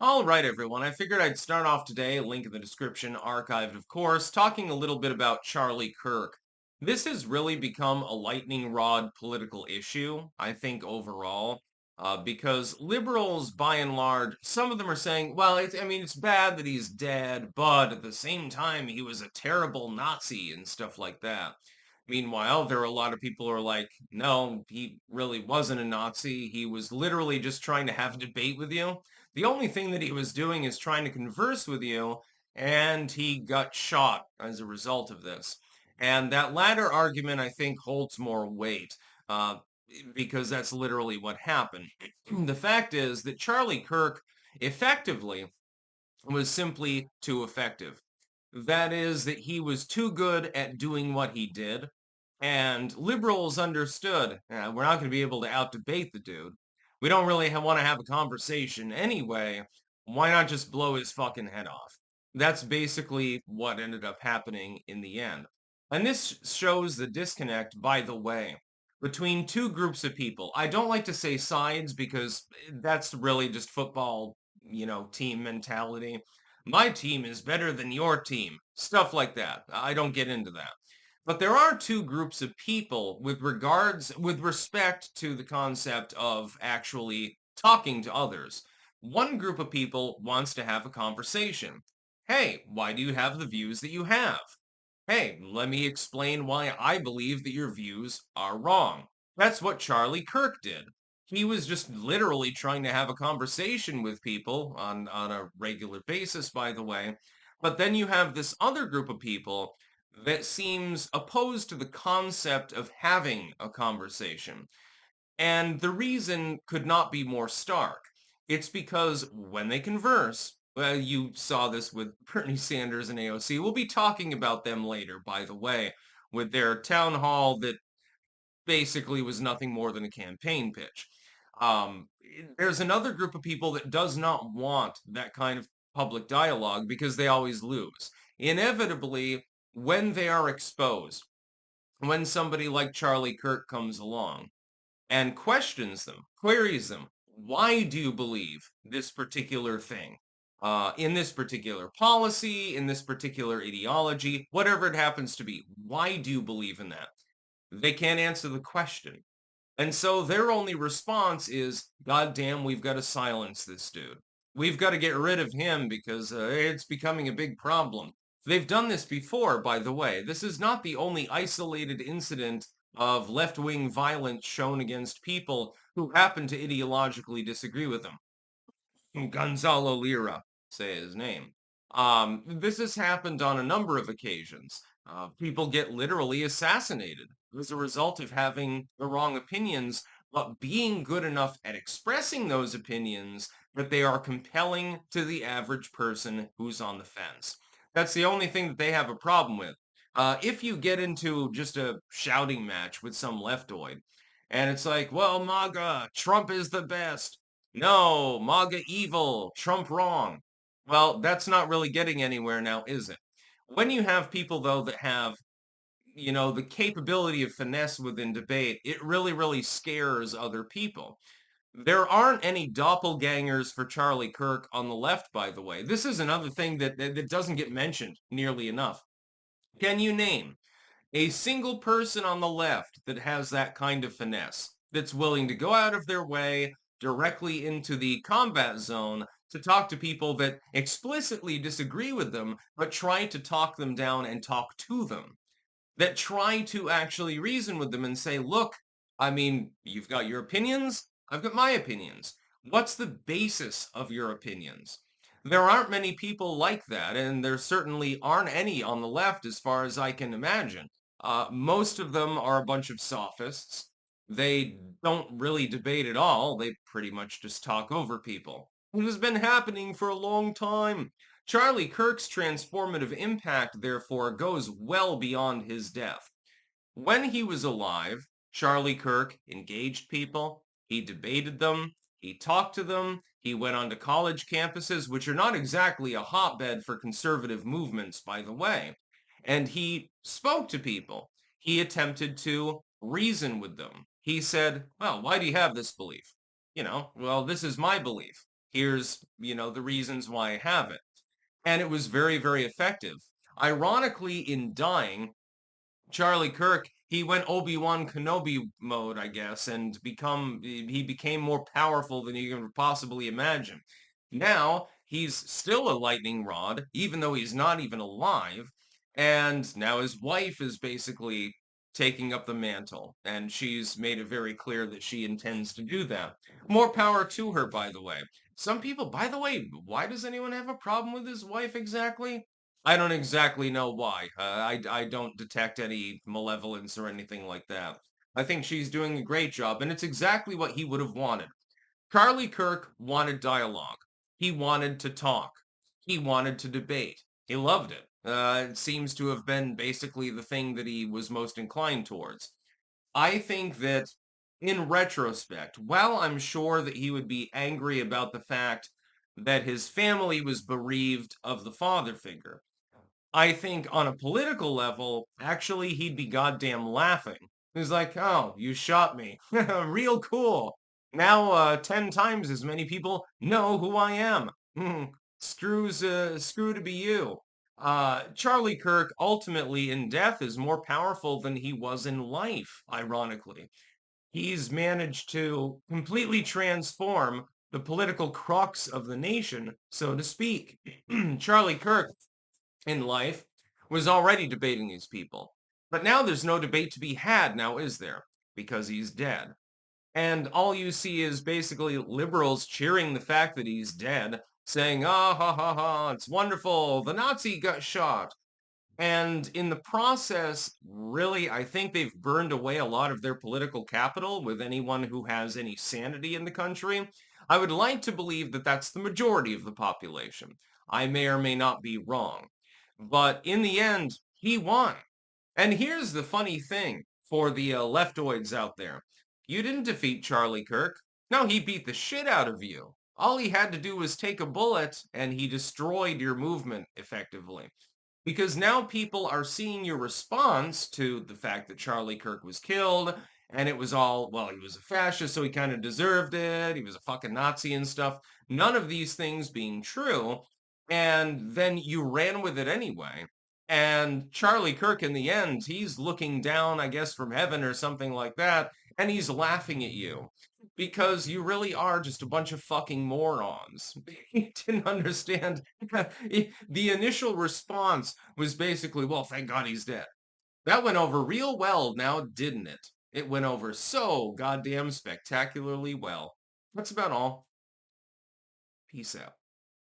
All right, everyone. I figured I'd start off today, link in the description, archived, of course, talking a little bit about Charlie Kirk. This has really become a lightning rod political issue, I think, overall, because liberals, by and large, some of them are saying, well, it's bad that he's dead, but at the same time, he was a terrible Nazi and stuff like that. Meanwhile, there are a lot of people who are like, no, he really wasn't a Nazi. He was literally just trying to have a debate with you. The only thing that he was doing is trying to converse with you, and he got shot as a result of this. And that latter argument, I think, holds more weight uh, because that's literally what happened. The fact is that Charlie Kirk effectively was simply too effective. That is, that he was too good at doing what he did, and liberals understood, we're not going to be able to out-debate the dude. We don't really want to have a conversation anyway. Why not just blow his fucking head off? That's basically what ended up happening in the end. And this shows the disconnect, by the way, between two groups of people. I don't like to say sides because that's really just football, team mentality. My team is better than your team. Stuff like that. I don't get into that. But there are two groups of people with respect to the concept of actually talking to others. One group of people wants to have a conversation. Hey, why do you have the views that you have? Hey, let me explain why I believe that your views are wrong. That's what Charlie Kirk did. He was just literally trying to have a conversation with people on a regular basis, by the way. But then you have this other group of people that seems opposed to the concept of having a conversation. And the reason could not be more stark. It's because when they converse, well, you saw this with Bernie Sanders and AOC. We'll be talking about them later, by the way, with their town hall that basically was nothing more than a campaign pitch. There's another group of people that does not want that kind of public dialogue because they always lose. Inevitably, when they are exposed, when somebody like Charlie Kirk comes along, and questions them, queries them. Why do you believe this particular thing? In this particular policy, in this particular ideology, whatever it happens to be, why do you believe in that? They can't answer the question. And so their only response is, God damn, we've got to silence this dude. We've got to get rid of him because it's becoming a big problem. They've done this before, by the way. This is not the only isolated incident of left-wing violence shown against people who happen to ideologically disagree with them. Gonzalo Lira, say his name. This has happened on a number of occasions. People get literally assassinated as a result of having the wrong opinions, but being good enough at expressing those opinions that they are compelling to the average person who's on the fence. That's the only thing that they have a problem with. If you get into just a shouting match with some leftoid, and it's like, well, MAGA, Trump is the best. No, MAGA evil, Trump wrong. Well, that's not really getting anywhere now, is it? When you have people, though, that have, the capability of finesse within debate, it really, really scares other people. There aren't any doppelgangers for Charlie Kirk on the left, by the way. This is another thing that doesn't get mentioned nearly enough. Can you name a single person on the left that has that kind of finesse, that's willing to go out of their way directly into the combat zone to talk to people that explicitly disagree with them, but try to talk them down and talk to them, that try to actually reason with them and say, look, you've got your opinions, I've got my opinions. What's the basis of your opinions? There aren't many people like that, and there certainly aren't any on the left as far as I can imagine. Most of them are a bunch of sophists. They don't really debate at all. They pretty much just talk over people. It has been happening for a long time. Charlie Kirk's transformative impact, therefore, goes well beyond his death. When he was alive, Charlie Kirk engaged people, he debated them, he talked to them, he went onto college campuses, which are not exactly a hotbed for conservative movements, by the way, and he spoke to people. He attempted to reason with them. He said, well, why do you have this belief? Well, this is my belief. Here's, the reasons why I have it. And it was very, very effective. Ironically, in dying, Charlie Kirk, he went Obi-Wan Kenobi mode, I guess, and he became more powerful than you can possibly imagine. Now, he's still a lightning rod, even though he's not even alive, and now his wife is basically taking up the mantle, and she's made it very clear that she intends to do that. More power to her, by the way. Some people, by the way, why does anyone have a problem with his wife exactly? I don't exactly know why. I don't detect any malevolence or anything like that. I think she's doing a great job, and it's exactly what he would have wanted. Charlie Kirk wanted dialogue. He wanted to talk. He wanted to debate. He loved it. It seems to have been basically the thing that he was most inclined towards. I think that in retrospect, while I'm sure that he would be angry about the fact that his family was bereaved of the father figure, I think on a political level, actually, he'd be goddamn laughing. He's like, "Oh, you shot me. Real cool. Now, 10 times as many people know who I am. Hmm, screw to be you." Charlie Kirk ultimately in death is more powerful than he was in life, ironically. He's managed to completely transform the political crux of the nation, so to speak. Charlie Kirk in life was already debating these people. But now there's no debate to be had now, is there? Because he's dead. And all you see is basically liberals cheering the fact that he's dead, saying, ah, ha, ha, ha, it's wonderful, the Nazi got shot. And in the process, really, I think they've burned away a lot of their political capital with anyone who has any sanity in the country. I would like to believe that that's the majority of the population. I may or may not be wrong. But in the end, he won. And here's the funny thing for the leftoids out there. You didn't defeat Charlie Kirk. No, he beat the shit out of you. All he had to do was take a bullet and he destroyed your movement effectively. Because now people are seeing your response to the fact that Charlie Kirk was killed, and it was all, well, he was a fascist, so he kind of deserved it. He was a fucking Nazi and stuff. None of these things being true. And then you ran with it anyway. And Charlie Kirk, in the end, he's looking down, I guess, from heaven or something like that, and he's laughing at you because you really are just a bunch of fucking morons. He didn't understand. The initial response was basically, well, thank God he's dead. That went over real well now, didn't it? It went over so goddamn spectacularly well. That's about all. Peace out.